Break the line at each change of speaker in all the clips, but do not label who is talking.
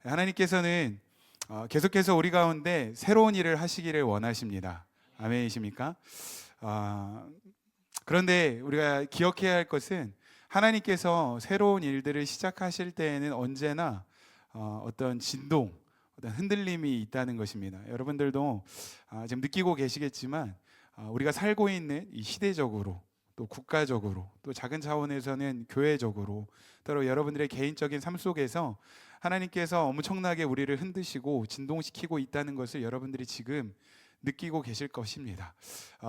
하나님께서는 계속해서 우리 가운데 새로운 일을 하시기를 원하십니다. 아멘이십니까? 그런데 우리가 기억해야 할 것은 하나님께서 새로운 일들을 시작하실 때에는 언제나 어떤 진동, 어떤 흔들림이 있다는 것입니다. 여러분들도 지금 느끼고 계시겠지만 우리가 살고 있는 이 시대적으로 또 국가적으로 또 작은 차원에서는 교회적으로 또는 여러분들의 개인적인 삶 속에서 하나님께서 엄청나게 우리를 흔드시고 진동시키고 있다는 것을 여러분들이 지금 느끼고 계실 것입니다.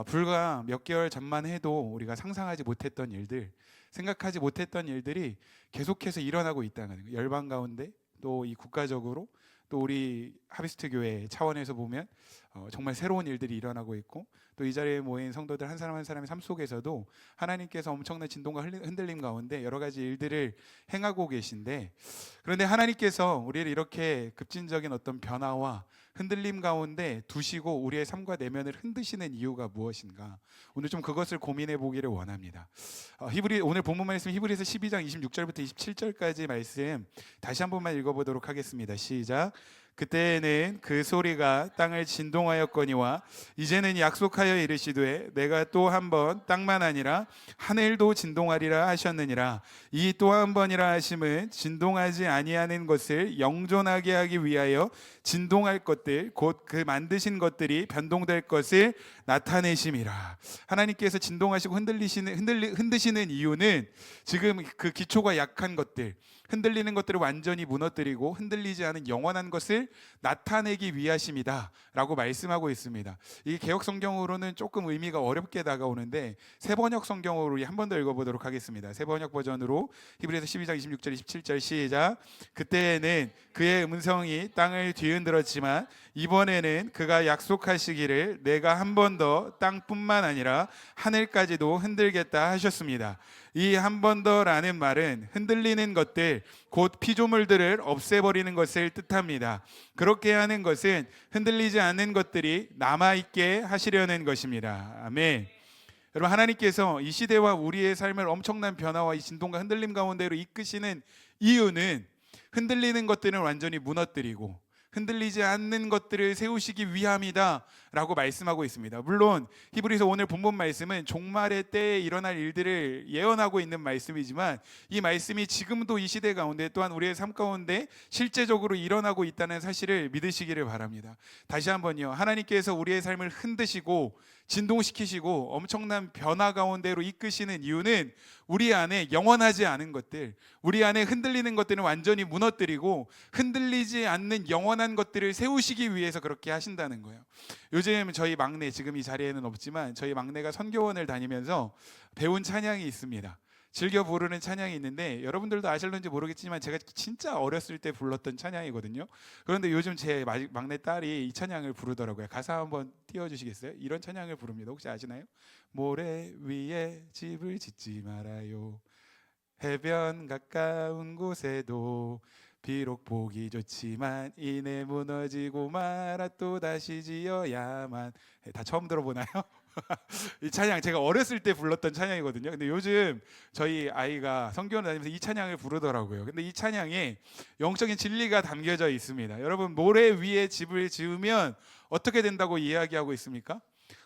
불과 몇 개월 전만 해도 우리가 상상하지 못했던 일들, 생각하지 못했던 일들이 계속해서 일어나고 있다는 거예요. 열방 가운데 또 이 국가적으로 또 우리 하비스트 교회 차원에서 보면 정말 새로운 일들이 일어나고 있고 또 이 자리에 모인 성도들 한 사람 한 사람의 삶 속에서도 하나님께서 엄청난 진동과 흔들림 가운데 여러 가지 일들을 행하고 계신데, 그런데 하나님께서 우리를 이렇게 급진적인 어떤 변화와 흔들림 가운데 두시고 우리의 삶과 내면을 흔드시는 이유가 무엇인가? 오늘 좀 그것을 고민해 보기를 원합니다. 오늘 본문 말씀 히브리서 12장 26절부터 27절까지 말씀 다시 한 번만 읽어보도록 하겠습니다. 시작. 그때에는 그 소리가 땅을 진동하였거니와 이제는 약속하여 이르시되 내가 또 한 번 땅만 아니라 하늘도 진동하리라 하셨느니라. 이 또 한 번이라 하심은 진동하지 아니하는 것을 영존하게 하기 위하여 진동할 것들 곧 그 만드신 것들이 변동될 것을 나타내심이라. 하나님께서 진동하시고 흔드시는 이유는 지금 그 기초가 약한 것들, 흔들리는 것들을 완전히 무너뜨리고 흔들리지 않은 영원한 것을 나타내기 위하심이다 라고 말씀하고 있습니다. 이 개역 성경으로는 조금 의미가 어렵게 다가오는데 세번역 성경으로 한 번 더 읽어보도록 하겠습니다. 세번역 버전으로 히브리서 12장 26절 27절 시작. 그때에는 그의 음성이 땅을 뒤흔들었지만 이번에는 그가 약속하시기를 내가 한 번 더 땅뿐만 아니라 하늘까지도 흔들겠다 하셨습니다. 이 한 번 더라는 말은 흔들리는 것들 곧 피조물들을 없애버리는 것을 뜻합니다. 그렇게 하는 것은 흔들리지 않는 것들이 남아있게 하시려는 것입니다. 아멘. 여러분, 하나님께서 이 시대와 우리의 삶을 엄청난 변화와 이 진동과 흔들림 가운데로 이끄시는 이유는 흔들리는 것들은 완전히 무너뜨리고 흔들리지 않는 것들을 세우시기 위함이다 라고 말씀하고 있습니다. 물론 히브리서 오늘 본문 말씀은 종말의 때에 일어날 일들을 예언하고 있는 말씀이지만 이 말씀이 지금도 이 시대 가운데 또한 우리의 삶 가운데 실제적으로 일어나고 있다는 사실을 믿으시기를 바랍니다. 다시 한번요, 하나님께서 우리의 삶을 흔드시고 진동시키시고 엄청난 변화 가운데로 이끄시는 이유는 우리 안에 영원하지 않은 것들, 우리 안에 흔들리는 것들은 완전히 무너뜨리고 흔들리지 않는 영원한 것들을 세우시기 위해서 그렇게 하신다는 거예요. 요즘 저희 막내, 지금 이 자리에는 없지만 저희 막내가 선교원을 다니면서 배운 찬양이 있습니다. 즐겨 부르는 찬양이 있는데 여러분들도 아실런지 모르겠지만 제가 진짜 어렸을 때 불렀던 찬양이거든요. 그런데 요즘 제 막내 딸이 이 찬양을 부르더라고요. 가사 한번 띄워주시겠어요? 이런 찬양을 부릅니다. 혹시 아시나요? 모래 위에 집을 짓지 말아요. 해변 가까운 곳에도 비록 보기 좋지만 이내 무너지고 말아 또 다시 지어야만. 다 처음 들어보나요? 이 찬양 제가 어렸을 때 불렀던 찬양이거든요. 근데 요즘 저희 아이가 성교원 다니면서 이 찬양을 부르더라고요. 근데 이 찬양에 영적인 진리가 담겨져 있습니다. 여러분, 모래 위에 집을 지으면 어떻게 된다고 이야기하고 있습니까?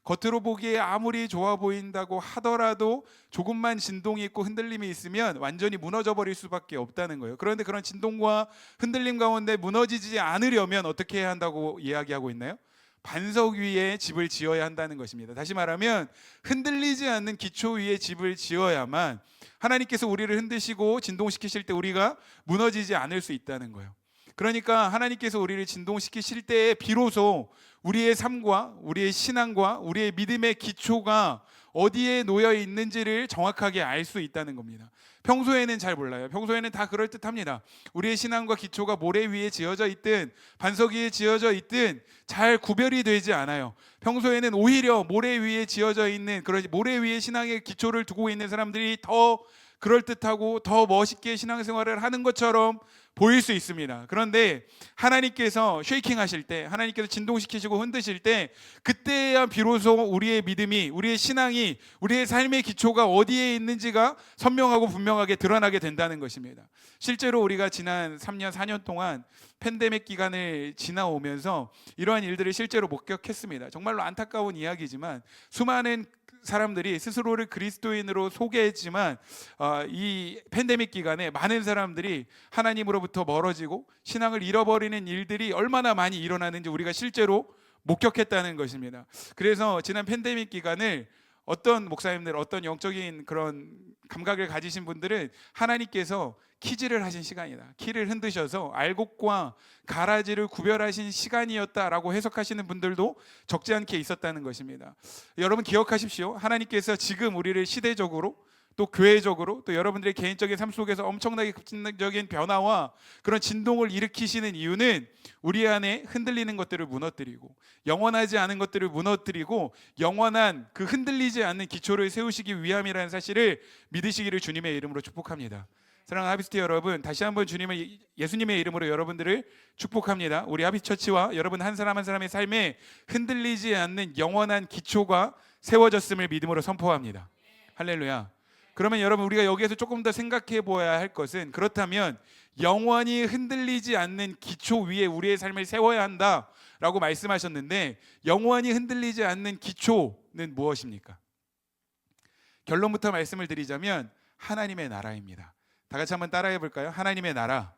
겉으로 보기에 아무리 좋아 보인다고 하더라도 조금만 진동이 있고 흔들림이 있으면 완전히 무너져 버릴 수밖에 없다는 거예요. 그런데 그런 진동과 흔들림 가운데 무너지지 않으려면 어떻게 해야 한다고 이야기하고 있나요? 반석 위에 집을 지어야 한다는 것입니다. 다시 말하면 흔들리지 않는 기초 위에 집을 지어야만 하나님께서 우리를 흔드시고 진동시키실 때 우리가 무너지지 않을 수 있다는 거예요. 그러니까 하나님께서 우리를 진동시키실 때에 비로소 우리의 삶과 우리의 신앙과 우리의 믿음의 기초가 어디에 놓여 있는지를 정확하게 알 수 있다는 겁니다. 평소에는 잘 몰라요. 평소에는 다 그럴듯합니다. 우리의 신앙과 기초가 모래 위에 지어져 있든 반석 위에 지어져 있든 잘 구별이 되지 않아요. 평소에는 오히려 모래 위에 지어져 있는, 그런 모래 위에 신앙의 기초를 두고 있는 사람들이 더 그럴듯하고 더 멋있게 신앙생활을 하는 것처럼 보일 수 있습니다. 그런데 하나님께서 쉐이킹 하실 때, 하나님께서 진동시키시고 흔드실 때, 그때야 비로소 우리의 믿음이, 우리의 신앙이, 우리의 삶의 기초가 어디에 있는지가 선명하고 분명하게 드러나게 된다는 것입니다. 실제로 우리가 지난 3년, 4년 동안 팬데믹 기간을 지나오면서 이러한 일들을 실제로 목격했습니다. 정말로 안타까운 이야기지만 수많은 사람들이 스스로를 그리스도인으로 소개했지만 이 팬데믹 기간에 많은 사람들이 하나님으로부터 멀어지고 신앙을 잃어버리는 일들이 얼마나 많이 일어나는지 우리가 실제로 목격했다는 것입니다. 그래서 지난 팬데믹 기간을 어떤 목사님들, 어떤 영적인 그런 감각을 가지신 분들은 하나님께서 키즈를 하신 시간이다, 키를 흔드셔서 알곡과 가라지를 구별하신 시간이었다라고 해석하시는 분들도 적지 않게 있었다는 것입니다. 여러분 기억하십시오. 하나님께서 지금 우리를 시대적으로 또 교회적으로 또 여러분들의 개인적인 삶 속에서 엄청나게 급진적인 변화와 그런 진동을 일으키시는 이유는 우리 안에 흔들리는 것들을 무너뜨리고 영원하지 않은 것들을 무너뜨리고 영원한 그 흔들리지 않는 기초를 세우시기 위함이라는 사실을 믿으시기를 주님의 이름으로 축복합니다. 사랑하는 하비스트 여러분, 다시 한번 예수님의 이름으로 여러분들을 축복합니다. 우리 하비스처치와 여러분 한 사람 한 사람의 삶에 흔들리지 않는 영원한 기초가 세워졌음을 믿음으로 선포합니다. 할렐루야. 그러면 여러분 우리가 여기에서 조금 더 생각해 보아야 할 것은, 그렇다면 영원히 흔들리지 않는 기초 위에 우리의 삶을 세워야 한다라고 말씀하셨는데, 영원히 흔들리지 않는 기초는 무엇입니까? 결론부터 말씀을 드리자면 하나님의 나라입니다. 다 같이 한번 따라해 볼까요? 하나님의 나라.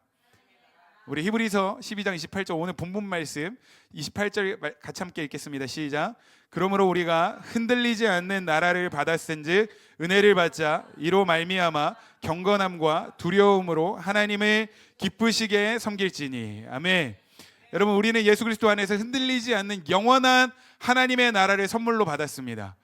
우리 히브리서 12장 28절 오늘 본문 말씀 28절 같이 함께 읽겠습니다. 시작. 그러므로 우리가 흔들리지 않는 나라를 받았은즉 은혜를 받자 이로 말미암아 경건함과 두려움으로 하나님을 기쁘시게 섬길지니. 아멘. 여러분 우리는 예수 그리스도 안에서 흔들리지 않는 영원한 하나님의 나라를 선물로 받았습니다.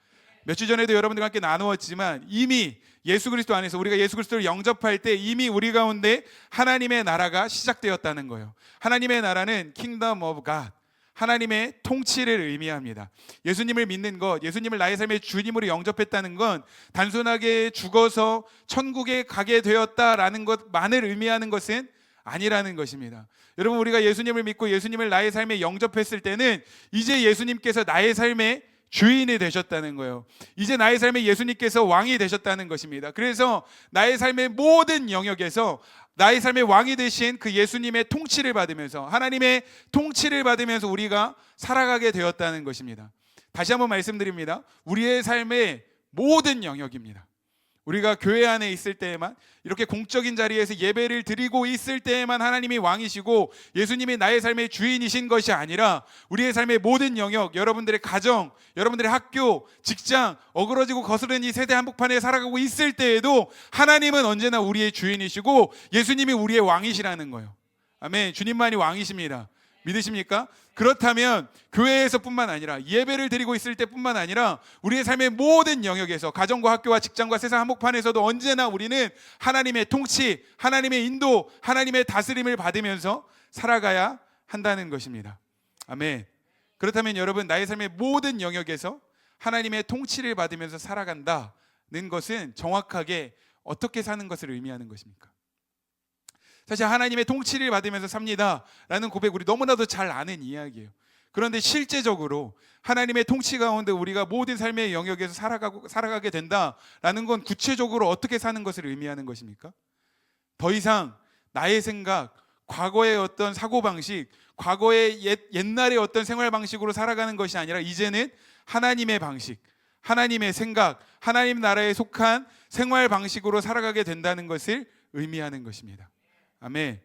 몇 주 전에도 여러분들과 함께 나누었지만 이미 예수 그리스도 안에서 우리가 예수 그리스도를 영접할 때 이미 우리 가운데 하나님의 나라가 시작되었다는 거예요. 하나님의 나라는 Kingdom of God, 하나님의 통치를 의미합니다. 예수님을 믿는 것, 예수님을 나의 삶의 주님으로 영접했다는 건 단순하게 죽어서 천국에 가게 되었다라는 것만을 의미하는 것은 아니라는 것입니다. 여러분 우리가 예수님을 믿고 예수님을 나의 삶에 영접했을 때는 이제 예수님께서 나의 삶의 주인이 되셨다는 거예요. 이제 나의 삶에 예수님께서 왕이 되셨다는 것입니다. 그래서 나의 삶의 모든 영역에서 나의 삶의 왕이 되신 그 예수님의 통치를 받으면서, 하나님의 통치를 받으면서 우리가 살아가게 되었다는 것입니다. 다시 한번 말씀드립니다. 우리의 삶의 모든 영역입니다. 우리가 교회 안에 있을 때에만, 이렇게 공적인 자리에서 예배를 드리고 있을 때에만 하나님이 왕이시고 예수님이 나의 삶의 주인이신 것이 아니라 우리의 삶의 모든 영역, 여러분들의 가정, 여러분들의 학교, 직장, 어그러지고 거스르는 이 세대 한복판에 살아가고 있을 때에도 하나님은 언제나 우리의 주인이시고 예수님이 우리의 왕이시라는 거예요. 아멘. 주님만이 왕이십니다. 믿으십니까? 그렇다면 교회에서뿐만 아니라 예배를 드리고 있을 때뿐만 아니라 우리의 삶의 모든 영역에서 가정과 학교와 직장과 세상 한복판에서도 언제나 우리는 하나님의 통치, 하나님의 인도, 하나님의 다스림을 받으면서 살아가야 한다는 것입니다. 아멘. 그렇다면 여러분 나의 삶의 모든 영역에서 하나님의 통치를 받으면서 살아간다는 것은 정확하게 어떻게 사는 것을 의미하는 것입니까? 사실 하나님의 통치를 받으면서 삽니다라는 고백 우리 너무나도 잘 아는 이야기예요. 그런데 실제적으로 하나님의 통치 가운데 우리가 모든 삶의 영역에서 살아가게 된다라는 건 구체적으로 어떻게 사는 것을 의미하는 것입니까? 더 이상 나의 생각, 과거의 어떤 사고방식, 과거의 옛날의 어떤 생활 방식으로 살아가는 것이 아니라 이제는 하나님의 방식, 하나님의 생각, 하나님 나라에 속한 생활 방식으로 살아가게 된다는 것을 의미하는 것입니다. 아멘.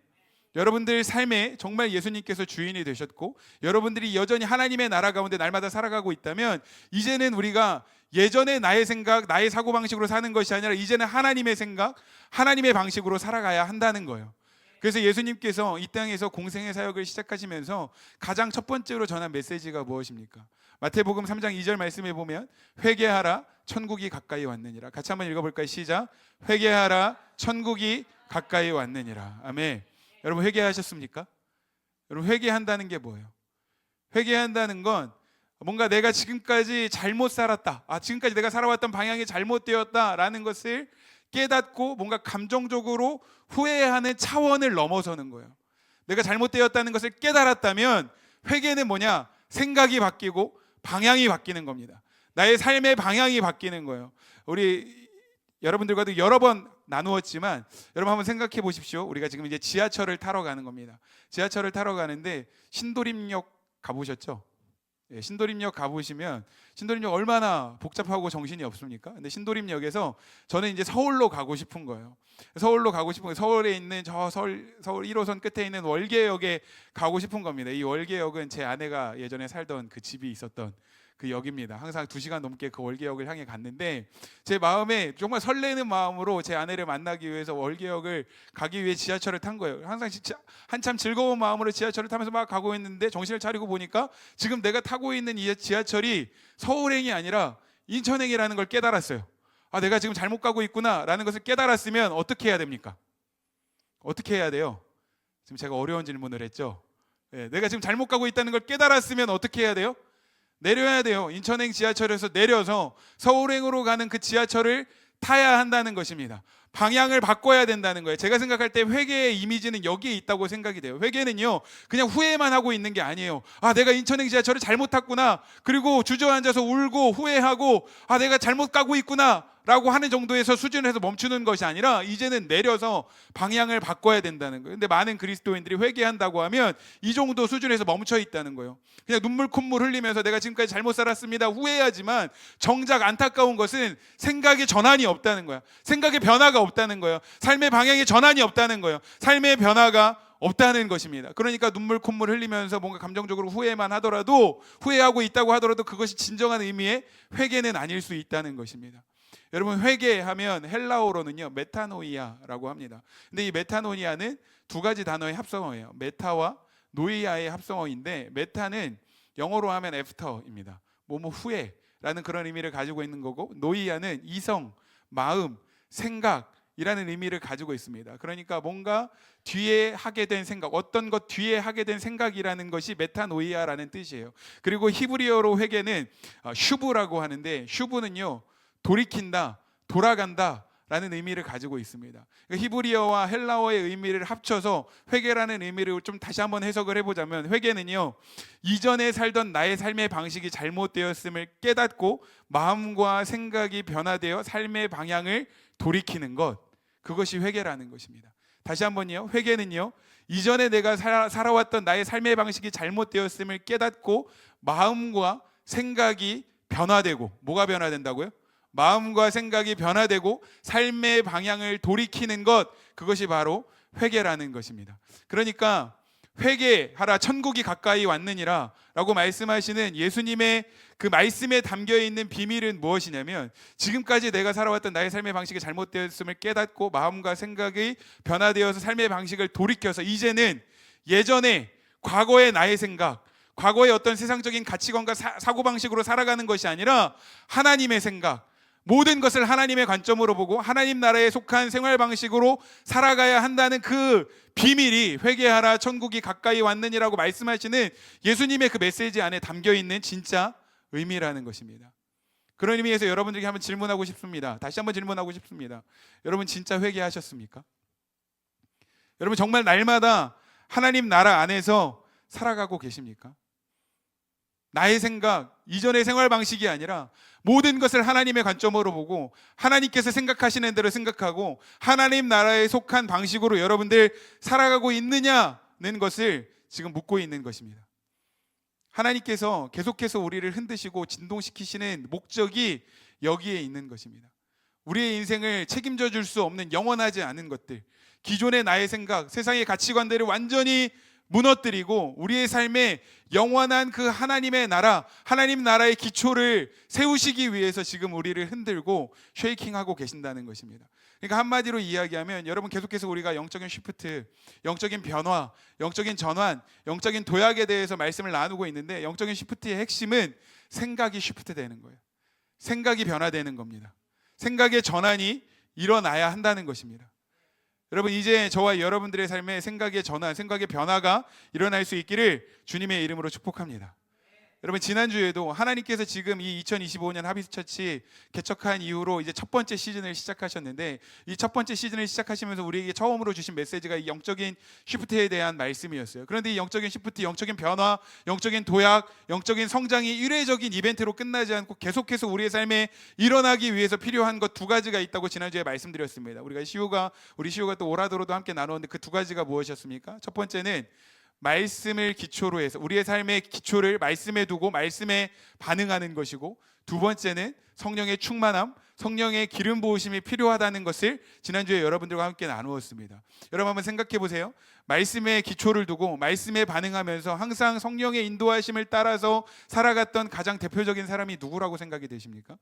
여러분들 삶에 정말 예수님께서 주인이 되셨고 여러분들이 여전히 하나님의 나라 가운데 날마다 살아가고 있다면 이제는 우리가 예전에 나의 생각, 나의 사고방식으로 사는 것이 아니라 이제는 하나님의 생각, 하나님의 방식으로 살아가야 한다는 거예요. 그래서 예수님께서 이 땅에서 공생의 사역을 시작하시면서 가장 첫 번째로 전한 메시지가 무엇입니까? 마태복음 3장 2절 말씀에 보면 회개하라 천국이 가까이 왔느니라. 같이 한번 읽어볼까요? 시작. 회개하라 천국이 가까이 왔느니라. 아멘. 여러분 회개하셨습니까? 여러분 회개한다는 게 뭐예요? 회개한다는 건 뭔가 내가 지금까지 잘못 살았다, 지금까지 내가 살아왔던 방향이 잘못되었다라는 것을 깨닫고 뭔가 감정적으로 후회하는 차원을 넘어서는 거예요. 내가 잘못되었다는 것을 깨달았다면 회개는 뭐냐? 생각이 바뀌고 방향이 바뀌는 겁니다. 나의 삶의 방향이 바뀌는 거예요. 우리 여러분들과도 여러 번 나누었지만 여러분 한번 생각해 보십시오. 우리가 지금 이제 지하철을 타러 가는 겁니다. 지하철을 타러 가는데 신도림역 가보셨죠? 예, 신도림역 가보시면 신도림역 얼마나 복잡하고 정신이 없습니까? 근데 신도림역에서 저는 이제 서울로 가고 싶은 거예요. 서울로 가고 싶은 거예요. 서울에 있는 저 서울 1호선 끝에 있는 월계역에 가고 싶은 겁니다. 이 월계역은 제 아내가 예전에 살던 그 집이 있었던 그 역입니다. 항상 2시간 넘게 그 월계역을 향해 갔는데 제 마음에 정말 설레는 마음으로 제 아내를 만나기 위해서 월계역을 가기 위해 지하철을 탄 거예요. 항상 진짜 한참 즐거운 마음으로 지하철을 타면서 막 가고 있는데 정신을 차리고 보니까 지금 내가 타고 있는 이 지하철이 서울행이 아니라 인천행이라는 걸 깨달았어요. 아, 내가 지금 잘못 가고 있구나라는 것을 깨달았으면 어떻게 해야 됩니까? 어떻게 해야 돼요? 지금 제가 어려운 질문을 했죠. 네, 내가 지금 잘못 가고 있다는 걸 깨달았으면 어떻게 해야 돼요? 내려야 돼요. 인천행 지하철에서 내려서 서울행으로 가는 그 지하철을 타야 한다는 것입니다. 방향을 바꿔야 된다는 거예요. 제가 생각할 때 회개의 이미지는 여기에 있다고 생각이 돼요. 회개는요, 그냥 후회만 하고 있는 게 아니에요. 아, 내가 인천행 지하철을 잘못 탔구나. 그리고 주저앉아서 울고 후회하고 아, 내가 잘못 가고 있구나 라고 하는 정도에서 수준에서 멈추는 것이 아니라 이제는 내려서 방향을 바꿔야 된다는 거예요. 근데 많은 그리스도인들이 회개한다고 하면 이 정도 수준에서 멈춰 있다는 거예요. 그냥 눈물 콧물 흘리면서 내가 지금까지 잘못 살았습니다 후회하지만 정작 안타까운 것은 생각의 전환이 없다는 거야. 생각의 변화가 없다는 거예요. 삶의 방향의 전환이 없다는 거예요. 삶의 변화가 없다는 것입니다. 그러니까 눈물 콧물 흘리면서 뭔가 감정적으로 후회만 하더라도, 후회하고 있다고 하더라도 그것이 진정한 의미의 회개는 아닐 수 있다는 것입니다. 여러분, 회개하면 헬라어로는요 메타노이아라고 합니다. 근데 이 메타노이아는 두 가지 단어의 합성어예요. 메타와 노이아의 합성어인데, 메타는 영어로 하면 애프터입니다. 뭐뭐 후회라는 그런 의미를 가지고 있는 거고, 노이아는 이성, 마음, 생각이라는 의미를 가지고 있습니다. 그러니까 뭔가 뒤에 하게 된 생각, 어떤 것 뒤에 하게 된 생각이라는 것이 메타노이아라는 뜻이에요. 그리고 히브리어로 회개는 슈브라고 하는데, 슈브는요 돌이킨다, 돌아간다 라는 의미를 가지고 있습니다. 히브리어와 헬라어의 의미를 합쳐서 회개라는 의미를 좀 다시 한번 해석을 해보자면, 회개는요 이전에 살던 나의 삶의 방식이 잘못되었음을 깨닫고 마음과 생각이 변화되어 삶의 방향을 돌이키는 것, 그것이 회개라는 것입니다. 다시 한번요, 회개는요 이전에 내가 살아왔던 나의 삶의 방식이 잘못되었음을 깨닫고 마음과 생각이 변화되고, 뭐가 변화된다고요? 마음과 생각이 변화되고 삶의 방향을 돌이키는 것, 그것이 바로 회개라는 것입니다. 그러니까 회개하라 천국이 가까이 왔느니라 라고 말씀하시는 예수님의 그 말씀에 담겨있는 비밀은 무엇이냐면, 지금까지 내가 살아왔던 나의 삶의 방식이 잘못되었음을 깨닫고 마음과 생각이 변화되어서 삶의 방식을 돌이켜서 이제는 예전에 과거의 나의 생각, 과거의 어떤 세상적인 가치관과 사고방식으로 살아가는 것이 아니라 하나님의 생각, 모든 것을 하나님의 관점으로 보고 하나님 나라에 속한 생활 방식으로 살아가야 한다는 그 비밀이 회개하라 천국이 가까이 왔느니라고 말씀하시는 예수님의 그 메시지 안에 담겨있는 진짜 의미라는 것입니다. 그런 의미에서 여러분들에게 한번 질문하고 싶습니다. 다시 한번 질문하고 싶습니다. 여러분 진짜 회개하셨습니까? 여러분 정말 날마다 하나님 나라 안에서 살아가고 계십니까? 나의 생각, 이전의 생활 방식이 아니라 모든 것을 하나님의 관점으로 보고 하나님께서 생각하시는 대로 생각하고 하나님 나라에 속한 방식으로 여러분들 살아가고 있느냐는 것을 지금 묻고 있는 것입니다. 하나님께서 계속해서 우리를 흔드시고 진동시키시는 목적이 여기에 있는 것입니다. 우리의 인생을 책임져 줄 수 없는 영원하지 않은 것들, 기존의 나의 생각, 세상의 가치관들을 완전히 무너뜨리고 우리의 삶에 영원한 그 하나님의 나라, 하나님 나라의 기초를 세우시기 위해서 지금 우리를 흔들고 쉐이킹하고 계신다는 것입니다. 그러니까 한마디로 이야기하면, 여러분 계속해서 우리가 영적인 쉬프트, 영적인 변화, 영적인 전환, 영적인 도약에 대해서 말씀을 나누고 있는데, 영적인 쉬프트의 핵심은 생각이 쉬프트 되는 거예요. 생각이 변화되는 겁니다. 생각의 전환이 일어나야 한다는 것입니다. 여러분, 이제 저와 여러분들의 삶에 생각의 전환, 생각의 변화가 일어날 수 있기를 주님의 이름으로 축복합니다. 여러분 지난주에도 하나님께서 지금 이 2025년 하비스처치 개척한 이후로 이제 첫 번째 시즌을 시작하셨는데, 이 첫 번째 시즌을 시작하시면서 우리에게 처음으로 주신 메시지가 이 영적인 쉬프트에 대한 말씀이었어요. 그런데 이 영적인 쉬프트, 영적인 변화, 영적인 도약, 영적인 성장이 일회적인 이벤트로 끝나지 않고 계속해서 우리의 삶에 일어나기 위해서 필요한 것 두 가지가 있다고 지난주에 말씀드렸습니다. 우리 시우가 또 오라도로도 함께 나누었는데 그 두 가지가 무엇이었습니까? 첫 번째는 말씀을 기초로 해서 우리의 삶의 기초를 말씀에 두고 말씀에 반응하는 것이고, 두 번째는 성령의 충만함, 성령의 기름 부으심이 필요하다는 것을 지난주에 여러분들과 함께 나누었습니다. 여러분 한번 생각해 보세요. 말씀에 기초를 두고 말씀에 반응하면서 항상 성령의 인도하심을 따라서 살아갔던 가장 대표적인 사람이 누구라고 생각이 되십니까?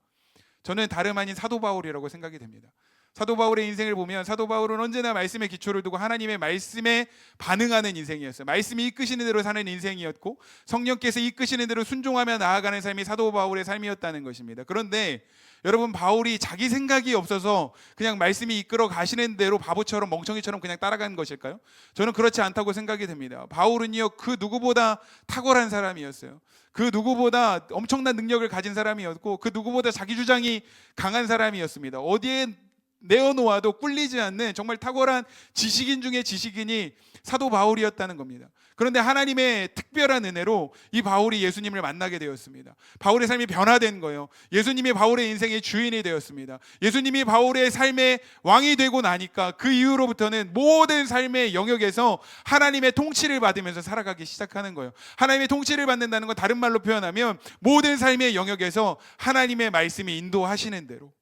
저는 다름 아닌 사도 바울이라고 생각이 됩니다. 사도 바울의 인생을 보면 사도 바울은 언제나 말씀에 기초를 두고 하나님의 말씀에 반응하는 인생이었어요. 말씀이 이끄시는 대로 사는 인생이었고, 성령께서 이끄시는 대로 순종하며 나아가는 삶이 사도 바울의 삶이었다는 것입니다. 그런데 여러분, 바울이 자기 생각이 없어서 그냥 말씀이 이끌어 가시는 대로 바보처럼 멍청이처럼 그냥 따라간 것일까요? 저는 그렇지 않다고 생각이 됩니다. 바울은요, 그 누구보다 탁월한 사람이었어요. 그 누구보다 엄청난 능력을 가진 사람이었고, 그 누구보다 자기 주장이 강한 사람이었습니다. 어디에 내어놓아도 꿀리지 않는 정말 탁월한 지식인 중에 지식인이 사도 바울이었다는 겁니다. 그런데 하나님의 특별한 은혜로 이 바울이 예수님을 만나게 되었습니다. 바울의 삶이 변화된 거예요. 예수님이 바울의 인생의 주인이 되었습니다. 예수님이 바울의 삶의 왕이 되고 나니까 그 이후로부터는 모든 삶의 영역에서 하나님의 통치를 받으면서 살아가기 시작하는 거예요. 하나님의 통치를 받는다는 건 다른 말로 표현하면 모든 삶의 영역에서 하나님의 말씀이 인도하시는 대로,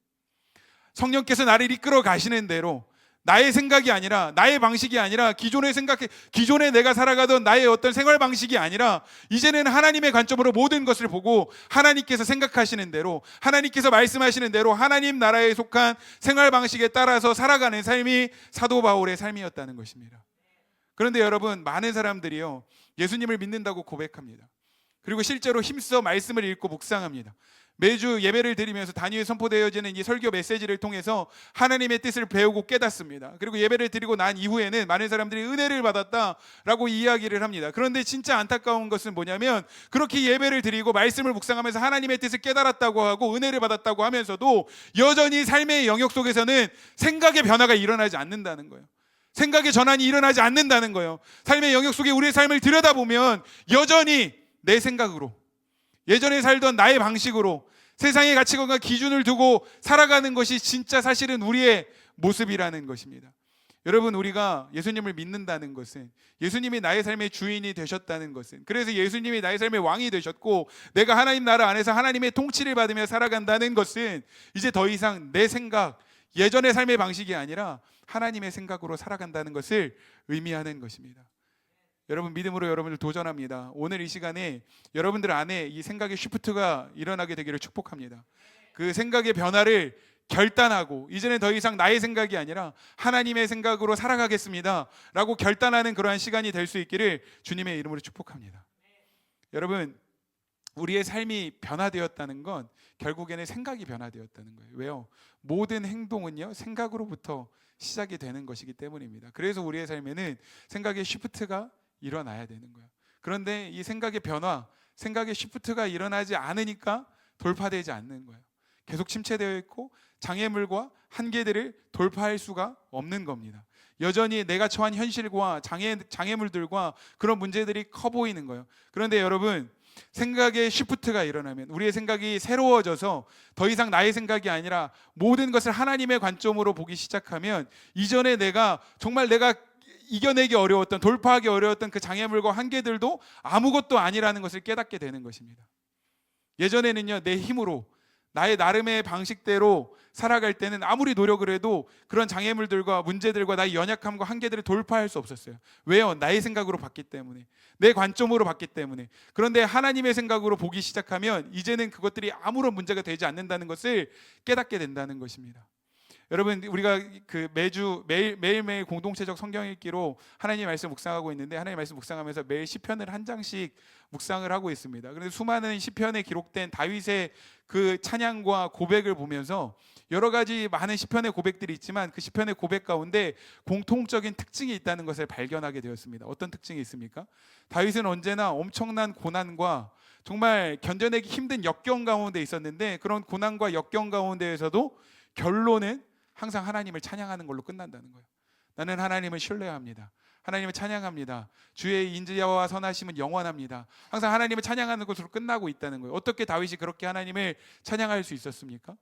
성령께서 나를 이끌어 가시는 대로, 나의 생각이 아니라, 나의 방식이 아니라, 기존에 내가 살아가던 나의 어떤 생활 방식이 아니라, 이제는 하나님의 관점으로 모든 것을 보고 하나님께서 생각하시는 대로, 하나님께서 말씀하시는 대로 하나님 나라에 속한 생활 방식에 따라서 살아가는 삶이 사도 바울의 삶이었다는 것입니다. 그런데 여러분, 많은 사람들이요, 예수님을 믿는다고 고백합니다. 그리고 실제로 힘써 말씀을 읽고 묵상합니다. 매주 예배를 드리면서 단위에 선포되어지는 이 설교 메시지를 통해서 하나님의 뜻을 배우고 깨닫습니다. 그리고 예배를 드리고 난 이후에는 많은 사람들이 은혜를 받았다라고 이야기를 합니다. 그런데 진짜 안타까운 것은 뭐냐면, 그렇게 예배를 드리고 말씀을 묵상하면서 하나님의 뜻을 깨달았다고 하고 은혜를 받았다고 하면서도 여전히 삶의 영역 속에서는 생각의 변화가 일어나지 않는다는 거예요. 생각의 전환이 일어나지 않는다는 거예요. 삶의 영역 속에 우리의 삶을 들여다보면 여전히 내 생각으로, 예전에 살던 나의 방식으로 세상의 가치관과 기준을 두고 살아가는 것이 진짜 사실은 우리의 모습이라는 것입니다. 여러분, 우리가 예수님을 믿는다는 것은, 예수님이 나의 삶의 주인이 되셨다는 것은, 그래서 예수님이 나의 삶의 왕이 되셨고 내가 하나님 나라 안에서 하나님의 통치를 받으며 살아간다는 것은 이제 더 이상 내 생각, 예전의 삶의 방식이 아니라 하나님의 생각으로 살아간다는 것을 의미하는 것입니다. 여러분, 믿음으로 여러분들 도전합니다. 오늘 이 시간에 여러분들 안에 이 생각의 쉬프트가 일어나게 되기를 축복합니다. 그 생각의 변화를 결단하고, 이제는 더 이상 나의 생각이 아니라 하나님의 생각으로 살아가겠습니다 라고 결단하는 그러한 시간이 될 수 있기를 주님의 이름으로 축복합니다. 여러분, 우리의 삶이 변화되었다는 건 결국에는 생각이 변화되었다는 거예요. 왜요? 모든 행동은요, 생각으로부터 시작이 되는 것이기 때문입니다. 그래서 우리의 삶에는 생각의 쉬프트가 일어나야 되는 거예요. 그런데 이 생각의 변화, 생각의 쉬프트가 일어나지 않으니까 돌파되지 않는 거예요. 계속 침체되어 있고 장애물과 한계들을 돌파할 수가 없는 겁니다. 여전히 내가 처한 현실과 장애물들과 그런 문제들이 커 보이는 거예요. 그런데 여러분, 생각의 쉬프트가 일어나면, 우리의 생각이 새로워져서 더 이상 나의 생각이 아니라 모든 것을 하나님의 관점으로 보기 시작하면, 이전에 정말 내가 이겨내기 어려웠던, 돌파하기 어려웠던 그 장애물과 한계들도 아무것도 아니라는 것을 깨닫게 되는 것입니다. 예전에는요, 내 힘으로 나의 나름의 방식대로 살아갈 때는 아무리 노력을 해도 그런 장애물들과 문제들과 나의 연약함과 한계들을 돌파할 수 없었어요. 왜요? 나의 생각으로 봤기 때문에, 내 관점으로 봤기 때문에. 그런데 하나님의 생각으로 보기 시작하면 이제는 그것들이 아무런 문제가 되지 않는다는 것을 깨닫게 된다는 것입니다. 여러분, 우리가 그 매일매일 공동체적 성경 읽기로 하나님의 말씀 묵상하고 있는데, 하나님의 말씀 묵상하면서 매일 시편을 한 장씩 묵상을 하고 있습니다. 그런데 수많은 시편에 기록된 다윗의 그 찬양과 고백을 보면서 여러 가지 많은 시편의 고백들이 있지만 그 시편의 고백 가운데 공통적인 특징이 있다는 것을 발견하게 되었습니다. 어떤 특징이 있습니까? 다윗은 언제나 엄청난 고난과 정말 견뎌내기 힘든 역경 가운데 있었는데, 그런 고난과 역경 가운데에서도 결론은 항상 하나님을 찬양하는 걸로 끝난다는 거예요. 나는 하나님을 신뢰합니다. 하나님을 찬양합니다. 주의 인자와 선하심은 영원합니다. 항상 하나님을 찬양하는 것으로 끝나고 있다는 거예요. 어떻게 다윗이 그렇게 하나님을 찬양할 수 있었습니까?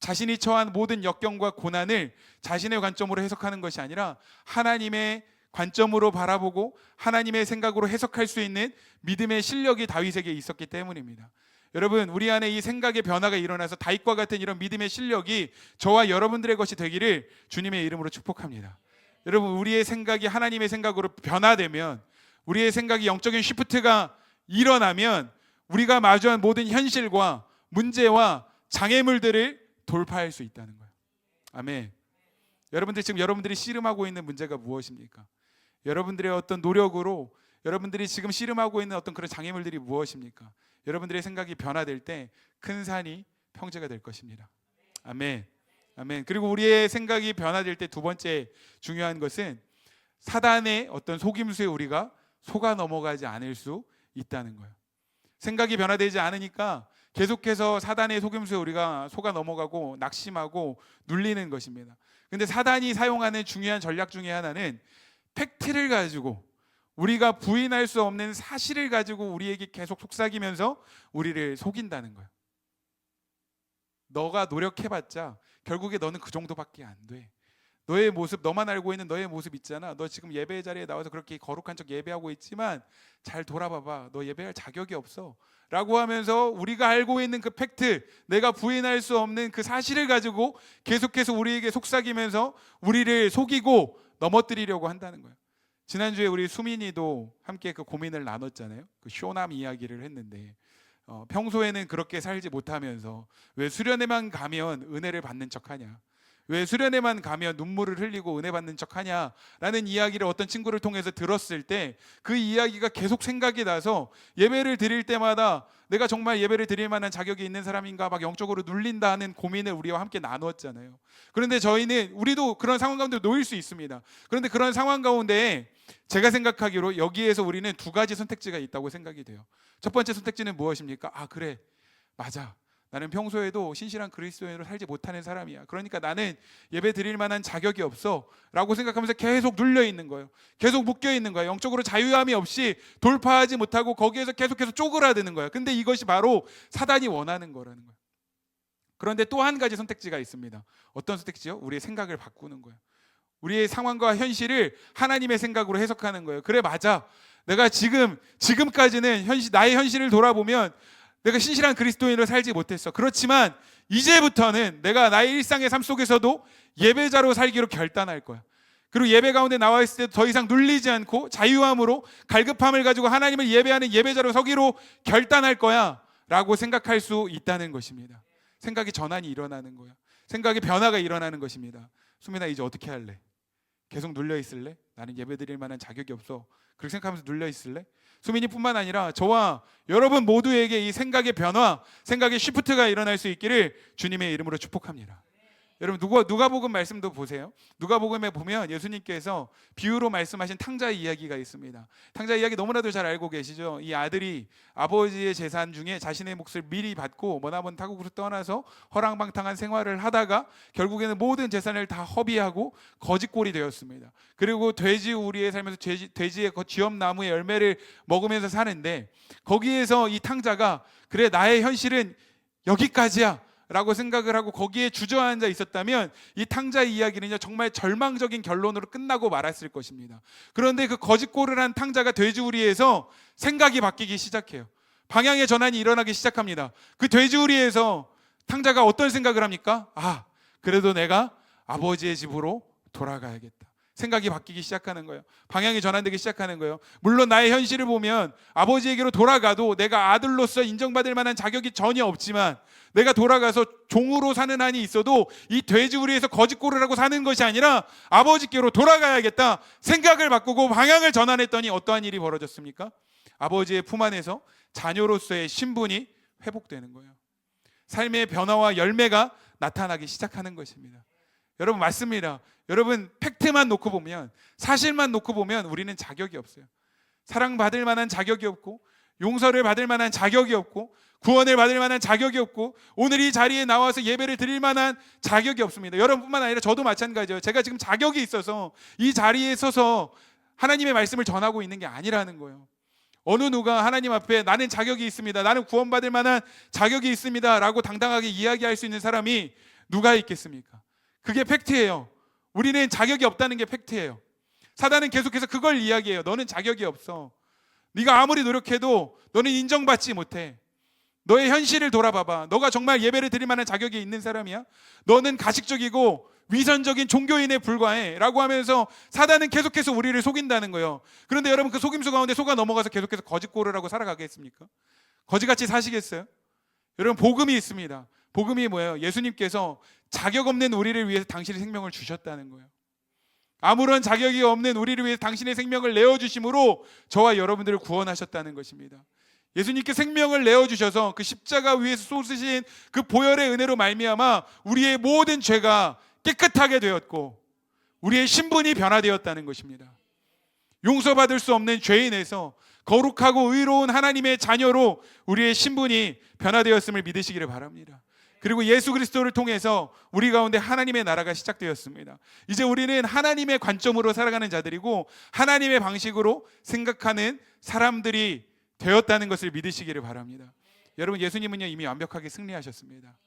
자신이 처한 모든 역경과 고난을 자신의 관점으로 해석하는 것이 아니라 하나님의 관점으로 바라보고 하나님의 생각으로 해석할 수 있는 믿음의 실력이 다윗에게 있었기 때문입니다. 여러분, 우리 안에 이 생각의 변화가 일어나서 다윗과 같은 이런 믿음의 실력이 저와 여러분들의 것이 되기를 주님의 이름으로 축복합니다. 여러분, 우리의 생각이 하나님의 생각으로 변화되면, 우리의 생각이 영적인 시프트가 일어나면 우리가 마주한 모든 현실과 문제와 장애물들을 돌파할 수 있다는 거예요. 아멘. 여러분들, 지금 여러분들이 씨름하고 있는 문제가 무엇입니까? 여러분들의 어떤 노력으로 여러분들이 지금 씨름하고 있는 어떤 그런 장애물들이 무엇입니까? 여러분들의 생각이 변화될 때 큰 산이 평지가 될 것입니다. 아멘. 아멘. 그리고 우리의 생각이 변화될 때 두 번째 중요한 것은 사단의 어떤 속임수에 우리가 속아 넘어가지 않을 수 있다는 거예요. 생각이 변화되지 않으니까 계속해서 사단의 속임수에 우리가 속아 넘어가고 낙심하고 눌리는 것입니다. 근데 사단이 사용하는 중요한 전략 중에 하나는 팩트를 가지고, 우리가 부인할 수 없는 사실을 가지고 우리에게 계속 속삭이면서 우리를 속인다는 거예요. 너가 노력해봤자 결국에 너는 그 정도밖에 안 돼. 너의 모습, 너만 알고 있는 너의 모습 있잖아. 너 지금 예배 자리에 나와서 그렇게 거룩한 척 예배하고 있지만 잘 돌아봐봐. 너 예배할 자격이 없어. 라고 하면서 우리가 알고 있는 그 팩트, 내가 부인할 수 없는 그 사실을 가지고 계속해서 우리에게 속삭이면서 우리를 속이고 넘어뜨리려고 한다는 거예요. 지난주에 우리 수민이도 함께 그 고민을 나눴잖아요. 그 쇼남 이야기를 했는데, 평소에는 그렇게 살지 못하면서 왜 수련회만 가면 은혜를 받는 척하냐, 왜 수련회만 가면 눈물을 흘리고 은혜 받는 척하냐 라는 이야기를 어떤 친구를 통해서 들었을 때 그 이야기가 계속 생각이 나서 예배를 드릴 때마다 내가 정말 예배를 드릴 만한 자격이 있는 사람인가 막 영적으로 눌린다 하는 고민을 우리와 함께 나누었잖아요. 그런데 우리도 그런 상황 가운데 놓일 수 있습니다. 그런데 그런 상황 가운데 제가 생각하기로 여기에서 우리는 두 가지 선택지가 있다고 생각이 돼요. 첫 번째 선택지는 무엇입니까? 아, 그래, 맞아, 나는 평소에도 신실한 그리스도인으로 살지 못하는 사람이야. 그러니까 나는 예배 드릴 만한 자격이 없어 라고 생각하면서 계속 눌려 있는 거예요. 계속 묶여 있는 거예요. 영적으로 자유함이 없이 돌파하지 못하고 거기에서 계속해서 쪼그라드는 거예요. 근데 이것이 바로 사단이 원하는 거라는 거예요. 그런데 또 한 가지 선택지가 있습니다. 어떤 선택지요? 우리의 생각을 바꾸는 거예요. 우리의 상황과 현실을 하나님의 생각으로 해석하는 거예요. 그래, 맞아, 내가 지금까지는 나의 현실을 돌아보면 내가 신실한 그리스도인으로 살지 못했어. 그렇지만 이제부터는 내가 나의 일상의 삶 속에서도 예배자로 살기로 결단할 거야. 그리고 예배 가운데 나와 있을 때 더 이상 눌리지 않고 자유함으로 갈급함을 가지고 하나님을 예배하는 예배자로 서기로 결단할 거야 라고 생각할 수 있다는 것입니다. 생각의 전환이 일어나는 거야. 생각의 변화가 일어나는 것입니다. 수민아, 이제 어떻게 할래? 계속 눌려 있을래? 나는 예배 드릴 만한 자격이 없어. 그렇게 생각하면서 눌려 있을래? 수민이뿐만 아니라 저와 여러분 모두에게 이 생각의 변화, 생각의 시프트가 일어날 수 있기를 주님의 이름으로 축복합니다. 여러분, 누가복음 말씀도 보세요. 누가복음에 보면 예수님께서 비유로 말씀하신 탕자의 이야기가 있습니다. 탕자 이야기 너무나도 잘 알고 계시죠? 이 아들이 아버지의 재산 중에 자신의 몫을 미리 받고 머나먼 타국으로 떠나서 허랑방탕한 생활을 하다가 결국에는 모든 재산을 다 허비하고 거지꼴이 되었습니다. 그리고 돼지 우리에 살면서 돼지의 쥐엄나무의 열매를 먹으면서 사는데, 거기에서 이 탕자가 그래, 나의 현실은 여기까지야 라고 생각을 하고 거기에 주저앉아 있었다면 이 탕자의 이야기는요, 정말 절망적인 결론으로 끝나고 말았을 것입니다. 그런데 그 거짓골을 한 탕자가 돼지우리에서 생각이 바뀌기 시작해요. 방향의 전환이 일어나기 시작합니다. 그 돼지우리에서 탕자가 어떤 생각을 합니까? 아, 그래도 내가 아버지의 집으로 돌아가야겠다. 생각이 바뀌기 시작하는 거예요. 방향이 전환되기 시작하는 거예요. 물론 나의 현실을 보면 아버지에게로 돌아가도 내가 아들로서 인정받을 만한 자격이 전혀 없지만, 내가 돌아가서 종으로 사는 한이 있어도 이 돼지우리에서 거짓골을 하고 사는 것이 아니라 아버지께로 돌아가야겠다 생각을 바꾸고 방향을 전환했더니 어떠한 일이 벌어졌습니까? 아버지의 품 안에서 자녀로서의 신분이 회복되는 거예요. 삶의 변화와 열매가 나타나기 시작하는 것입니다. 여러분, 맞습니다. 여러분, 팩트만 놓고 보면, 사실만 놓고 보면 우리는 자격이 없어요. 사랑받을 만한 자격이 없고, 용서를 받을 만한 자격이 없고, 구원을 받을 만한 자격이 없고, 오늘 이 자리에 나와서 예배를 드릴 만한 자격이 없습니다. 여러분뿐만 아니라 저도 마찬가지예요. 제가 지금 자격이 있어서 이 자리에 서서 하나님의 말씀을 전하고 있는 게 아니라는 거예요. 어느 누가 하나님 앞에 나는 자격이 있습니다, 나는 구원받을 만한 자격이 있습니다 라고 당당하게 이야기할 수 있는 사람이 누가 있겠습니까? 그게 팩트예요. 우리는 자격이 없다는 게 팩트예요. 사단은 계속해서 그걸 이야기해요. 너는 자격이 없어. 네가 아무리 노력해도 너는 인정받지 못해. 너의 현실을 돌아봐봐. 너가 정말 예배를 드릴 만한 자격이 있는 사람이야? 너는 가식적이고 위선적인 종교인에 불과해 라고 하면서 사단은 계속해서 우리를 속인다는 거예요. 그런데 여러분, 그 속임수 가운데 속아 넘어가서 계속해서 거짓골을 하고 살아가겠습니까? 거지같이 사시겠어요? 여러분, 복음이 있습니다. 복음이 뭐예요? 예수님께서 자격 없는 우리를 위해서 당신의 생명을 주셨다는 거예요. 아무런 자격이 없는 우리를 위해서 당신의 생명을 내어주심으로 저와 여러분들을 구원하셨다는 것입니다. 예수님께 생명을 내어주셔서 그 십자가 위에서 쏟으신 그 보혈의 은혜로 말미암아 우리의 모든 죄가 깨끗하게 되었고 우리의 신분이 변화되었다는 것입니다. 용서받을 수 없는 죄인에서 거룩하고 의로운 하나님의 자녀로 우리의 신분이 변화되었음을 믿으시기를 바랍니다. 그리고 예수 그리스도를 통해서 우리 가운데 하나님의 나라가 시작되었습니다. 이제 우리는 하나님의 관점으로 살아가는 자들이고 하나님의 방식으로 생각하는 사람들이 되었다는 것을 믿으시기를 바랍니다. 여러분, 예수님은요 이미 완벽하게 승리하셨습니다.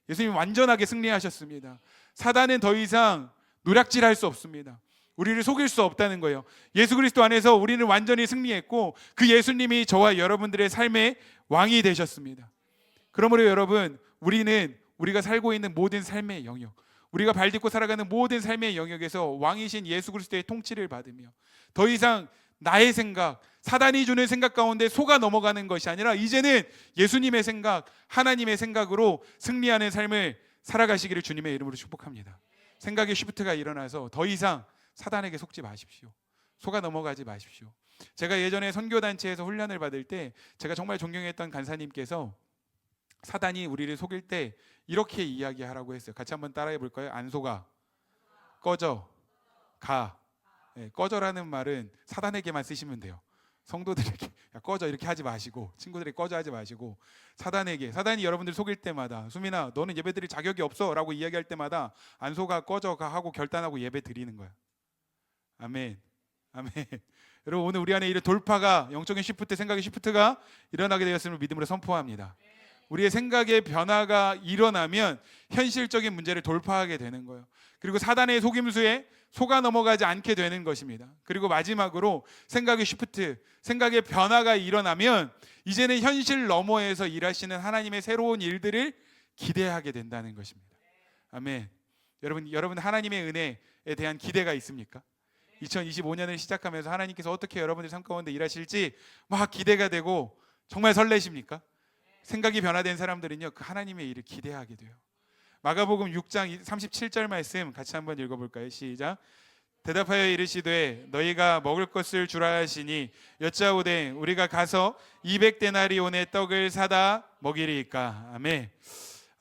예수님 완전하게 승리하셨습니다. 사단은 더 이상 노략질할 수 없습니다. 우리를 속일 수 없다는 거예요. 예수 그리스도 안에서 우리는 완전히 승리했고 그 예수님이 저와 여러분들의 삶의 왕이 되셨습니다. 그러므로 여러분, 우리가 살고 있는 모든 삶의 영역, 우리가 발딛고 살아가는 모든 삶의 영역에서 왕이신 예수 그리스도의 통치를 받으며 더 이상 나의 생각, 사단이 주는 생각 가운데 속아 넘어가는 것이 아니라 이제는 예수님의 생각, 하나님의 생각으로 승리하는 삶을 살아가시기를 주님의 이름으로 축복합니다. 생각의 쉬프트가 일어나서 더 이상 사단에게 속지 마십시오. 속아 넘어가지 마십시오. 제가 예전에 선교단체에서 훈련을 받을 때 제가 정말 존경했던 간사님께서 사단이 우리를 속일 때 이렇게 이야기하라고 했어요. 같이 한번 따라해 볼까요? 안 속아, 꺼져, 가. 네, 꺼져라는 말은 사단에게만 쓰시면 돼요. 성도들에게 야, 꺼져 이렇게 하지 마시고, 친구들에게 꺼져 하지 마시고, 사단이 여러분들 속일 때마다 수민아 너는 예배 드릴 자격이 없어 라고 이야기할 때마다 안 속아, 꺼져, 가 하고 결단하고 예배 드리는 거야. 아멘. 아멘. 여러분, 오늘 우리 안에 이런 돌파가, 영적인 시프트, 생각의 시프트가 일어나게 되었음을 믿음으로 선포합니다. 우리의 생각의 변화가 일어나면 현실적인 문제를 돌파하게 되는 거예요. 그리고 사단의 속임수에 속아 넘어가지 않게 되는 것입니다. 그리고 마지막으로 생각의 시프트, 생각의 변화가 일어나면 이제는 현실 너머에서 일하시는 하나님의 새로운 일들을 기대하게 된다는 것입니다. 아멘. 여러분 하나님의 은혜에 대한 기대가 있습니까? 2025년을 시작하면서 하나님께서 어떻게 여러분들 삶 가운데 일하실지 막 기대가 되고 정말 설레십니까? 생각이 변화된 사람들은요 그 하나님의 일을 기대하게 돼요. 마가복음 6장 37절 말씀 같이 한번 읽어볼까요? 시작. 대답하여 이르시되 너희가 먹을 것을 주라 하시니 여짜오되 우리가 가서 200데나리온의 떡을 사다 먹이리이까. 아멘.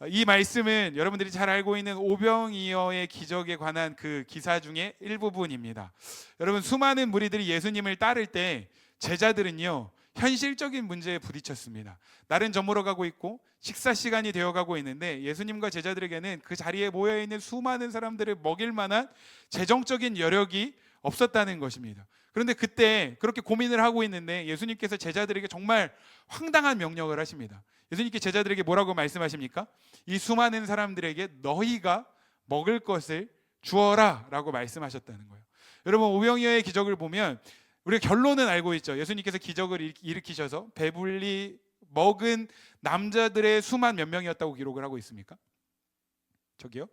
이 말씀은 여러분들이 잘 알고 있는 오병이어의 기적에 관한 그 기사 중에 일부분입니다. 여러분, 수많은 무리들이 예수님을 따를 때 제자들은요 현실적인 문제에 부딪혔습니다. 날은 저물어 가고 있고 식사 시간이 되어 가고 있는데 예수님과 제자들에게는 그 자리에 모여 있는 수많은 사람들을 먹일 만한 재정적인 여력이 없었다는 것입니다. 그런데 그때 그렇게 고민을 하고 있는데 예수님께서 제자들에게 정말 황당한 명령을 하십니다. 예수님께 제자들에게 뭐라고 말씀하십니까? 이 수많은 사람들에게 너희가 먹을 것을 주어라 라고 말씀하셨다는 거예요. 여러분, 오병이어의 기적을 보면 우리가 결론은 알고 있죠. 예수님께서 기적을 일으키셔서 배불리 먹은 남자들의 수만 몇 명이었다고 기록을 하고 있습니까? 저기요?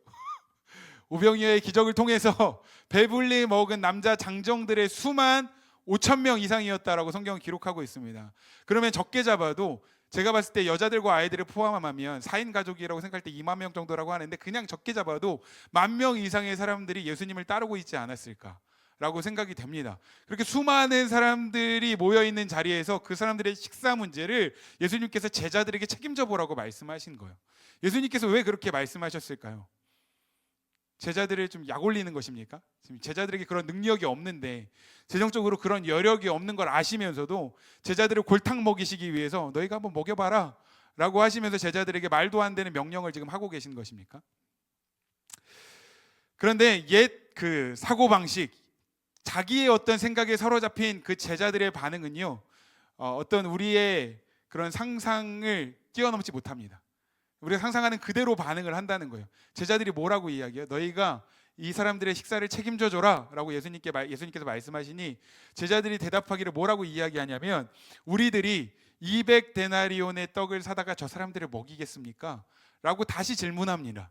오병이어의 기적을 통해서 배불리 먹은 남자 장정들의 수만 5,000명 이상이었다라고 성경은 기록하고 있습니다. 그러면 적게 잡아도 제가 봤을 때 여자들과 아이들을 포함하면 4인 가족이라고 생각할 때 2만 명 정도라고 하는데 그냥 적게 잡아도 10,000명 이상의 사람들이 예수님을 따르고 있지 않았을까라고 생각이 됩니다. 그렇게 수많은 사람들이 모여있는 자리에서 그 사람들의 식사 문제를 예수님께서 제자들에게 책임져 보라고 말씀하신 거예요. 예수님께서 왜 그렇게 말씀하셨을까요? 제자들을 좀 약올리는 것입니까? 지금 제자들에게 그런 능력이 없는데, 재정적으로 그런 여력이 없는 걸 아시면서도 제자들을 골탕 먹이시기 위해서 너희가 한번 먹여봐라 라고 하시면서 제자들에게 말도 안 되는 명령을 지금 하고 계신 것입니까? 그런데 옛 그 사고방식, 자기의 어떤 생각에 사로잡힌 그 제자들의 반응은요, 어떤 우리의 그런 상상을 뛰어넘지 못합니다. 우리가 상상하는 그대로 반응을 한다는 거예요. 제자들이 뭐라고 이야기해요? 너희가 이 사람들의 식사를 책임져 줘라 라고 예수님께서 말씀하시니, 제자들이 대답하기를 뭐라고 이야기하냐면, 우리들이 200데나리온의 떡을 사다가 저 사람들을 먹이겠습니까? 라고 다시 질문합니다.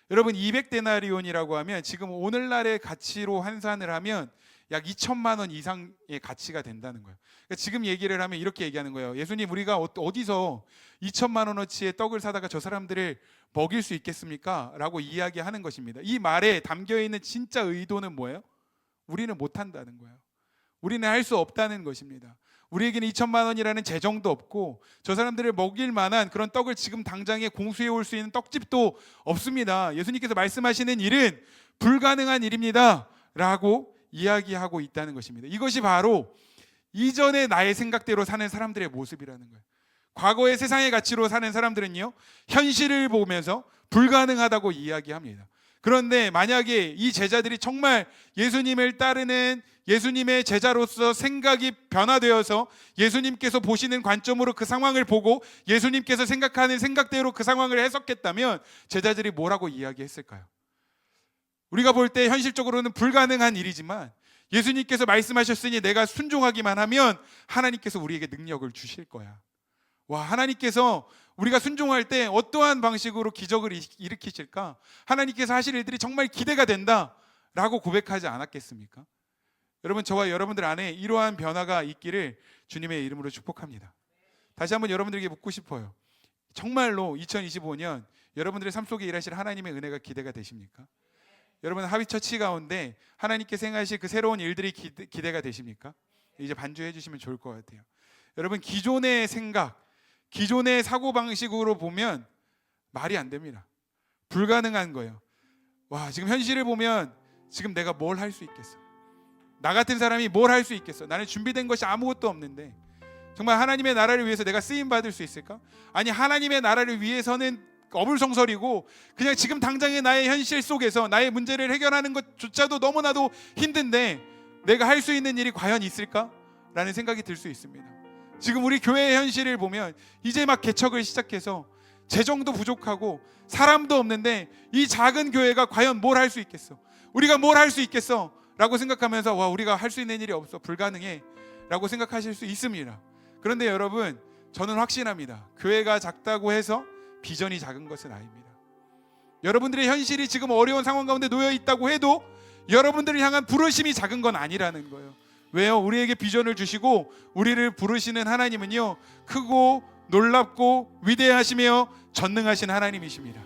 여러분, 200데나리온이라고 하면 지금 오늘날의 가치로 환산을 하면 약 2천만 원 이상의 가치가 된다는 거예요. 그러니까 지금 얘기를 하면 이렇게 얘기하는 거예요. 예수님, 우리가 어디서 2천만 원어치의 떡을 사다가 저 사람들을 먹일 수 있겠습니까? 라고 이야기하는 것입니다. 이 말에 담겨있는 진짜 의도는 뭐예요? 우리는 못한다는 거예요. 우리는 할 수 없다는 것입니다. 우리에게는 2천만 원이라는 재정도 없고 저 사람들을 먹일 만한 그런 떡을 지금 당장에 공수해 올 수 있는 떡집도 없습니다. 예수님께서 말씀하시는 일은 불가능한 일입니다 라고 이야기하고 있다는 것입니다. 이것이 바로 이전의 나의 생각대로 사는 사람들의 모습이라는 거예요. 과거의 세상의 가치로 사는 사람들은요, 현실을 보면서 불가능하다고 이야기합니다. 그런데 만약에 이 제자들이 정말 예수님을 따르는 예수님의 제자로서 생각이 변화되어서 예수님께서 보시는 관점으로 그 상황을 보고 예수님께서 생각하는 생각대로 그 상황을 해석했다면 제자들이 뭐라고 이야기했을까요? 우리가 볼 때 현실적으로는 불가능한 일이지만 예수님께서 말씀하셨으니 내가 순종하기만 하면 하나님께서 우리에게 능력을 주실 거야. 와, 하나님께서 우리가 순종할 때 어떠한 방식으로 기적을 일으키실까? 하나님께서 하실 일들이 정말 기대가 된다라고 고백하지 않았겠습니까? 여러분, 저와 여러분들 안에 이러한 변화가 있기를 주님의 이름으로 축복합니다. 다시 한번 여러분들에게 묻고 싶어요. 정말로 2025년 여러분들의 삶 속에 일하실 하나님의 은혜가 기대가 되십니까? 여러분, 하비처치 가운데 하나님께서 행하실 그 새로운 일들이 기대가 되십니까? 이제 반주해 주시면 좋을 것 같아요. 여러분, 기존의 생각, 기존의 사고방식으로 보면 말이 안 됩니다. 불가능한 거예요. 와, 지금 현실을 보면 지금 내가 뭘 할 수 있겠어? 나 같은 사람이 뭘 할 수 있겠어? 나는 준비된 것이 아무것도 없는데 정말 하나님의 나라를 위해서 내가 쓰임받을 수 있을까? 아니, 하나님의 나라를 위해서는 어불성설이고 그냥 지금 당장의 나의 현실 속에서 나의 문제를 해결하는 것조차도 너무나도 힘든데 내가 할 수 있는 일이 과연 있을까? 라는 생각이 들 수 있습니다. 지금 우리 교회의 현실을 보면 이제 막 개척을 시작해서 재정도 부족하고 사람도 없는데 이 작은 교회가 과연 뭘 할 수 있겠어? 우리가 뭘 할 수 있겠어? 라고 생각하면서 와, 우리가 할 수 있는 일이 없어, 불가능해 라고 생각하실 수 있습니다. 그런데 여러분, 저는 확신합니다. 교회가 작다고 해서 비전이 작은 것은 아닙니다. 여러분들의 현실이 지금 어려운 상황 가운데 놓여 있다고 해도 여러분들을 향한 부르심이 작은 건 아니라는 거예요. 왜요? 우리에게 비전을 주시고 우리를 부르시는 하나님은요, 크고 놀랍고 위대하시며 전능하신 하나님이십니다.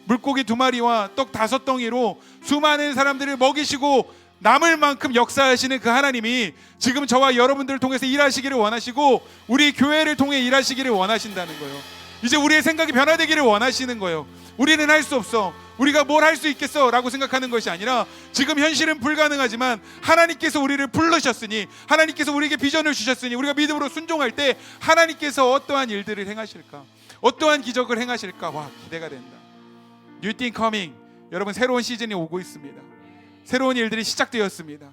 물고기 2마리와 떡 5덩이로 수많은 사람들을 먹이시고 남을 만큼 역사하시는 그 하나님이 지금 저와 여러분들을 통해서 일하시기를 원하시고 우리 교회를 통해 일하시기를 원하신다는 거예요. 이제 우리의 생각이 변화되기를 원하시는 거예요. 우리는 할 수 없어, 우리가 뭘 할 수 있겠어 라고 생각하는 것이 아니라 지금 현실은 불가능하지만 하나님께서 우리를 부르셨으니, 하나님께서 우리에게 비전을 주셨으니 우리가 믿음으로 순종할 때 하나님께서 어떠한 일들을 행하실까, 어떠한 기적을 행하실까, 와, 기대가 된다. New thing coming. 여러분, 새로운 시즌이 오고 있습니다. 새로운 일들이 시작되었습니다.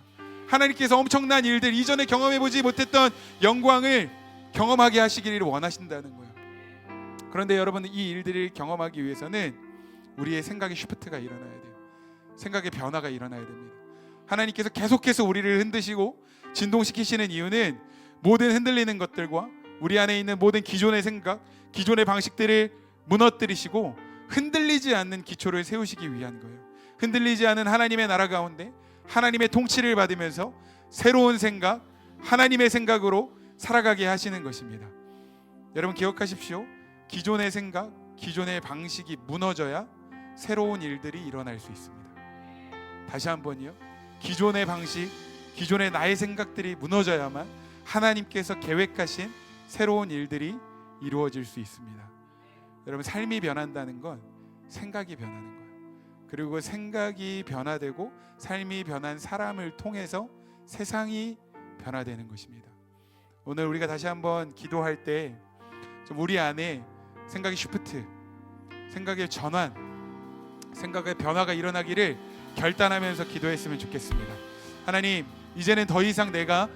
하나님께서 엄청난 일들, 이전에 경험해보지 못했던 영광을 경험하게 하시기를 원하신다는 거예요. 그런데 여러분, 이 일들을 경험하기 위해서는 우리의 생각의 쉬프트가 일어나야 돼요. 생각의 변화가 일어나야 됩니다. 하나님께서 계속해서 우리를 흔드시고 진동시키시는 이유는 모든 흔들리는 것들과 우리 안에 있는 모든 기존의 생각, 기존의 방식들을 무너뜨리시고 흔들리지 않는 기초를 세우시기 위한 거예요. 흔들리지 않은 하나님의 나라 가운데 하나님의 통치를 받으면서 새로운 생각, 하나님의 생각으로 살아가게 하시는 것입니다. 여러분 기억하십시오. 기존의 생각, 기존의 방식이 무너져야 새로운 일들이 일어날 수 있습니다. 다시 한번요. 기존의 방식, 기존의 나의 생각들이 무너져야만 하나님께서 계획하신 새로운 일들이 이루어질 수 있습니다. 여러분 삶이 변한다는 건 생각이 변하는 거예요. 그리고 생각이 변화되고 삶이 변한 사람을 통해서 세상이 변화되는 것입니다. 오늘 우리가 다시 한번 기도할 때 좀 우리 안에 생각의 쉬프트, 생각의 전환, 생각의 변화가 일어나기를 결단하면서 기도했으면 좋겠습니다. 하나님, 이제는 더 이상 내가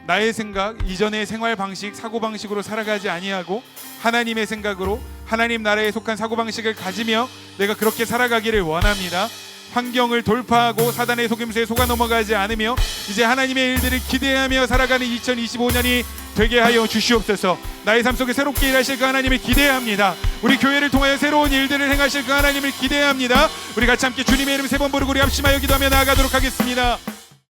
나의 생각, 이전의 생활 방식, 사고 방식으로 살아가지 아니하고 하나님의 생각으로 하나님 나라에 속한 사고 방식을 가지며 내가 그렇게 살아가기를 원합니다. 환경을 돌파하고 사단의 속임수에 속아 넘어가지 않으며 이제 하나님의 일들을 기대하며 살아가는 2025년이 되게 하여 주시옵소서. 나의 삶 속에 새롭게 일하실 그 하나님을 기대합니다. 우리 교회를 통하여 새로운 일들을 행하실 그 하나님을 기대합니다. 우리 같이 함께 주님의 이름 3번 부르고 우리 합심하여 기도하며 나아가도록 하겠습니다.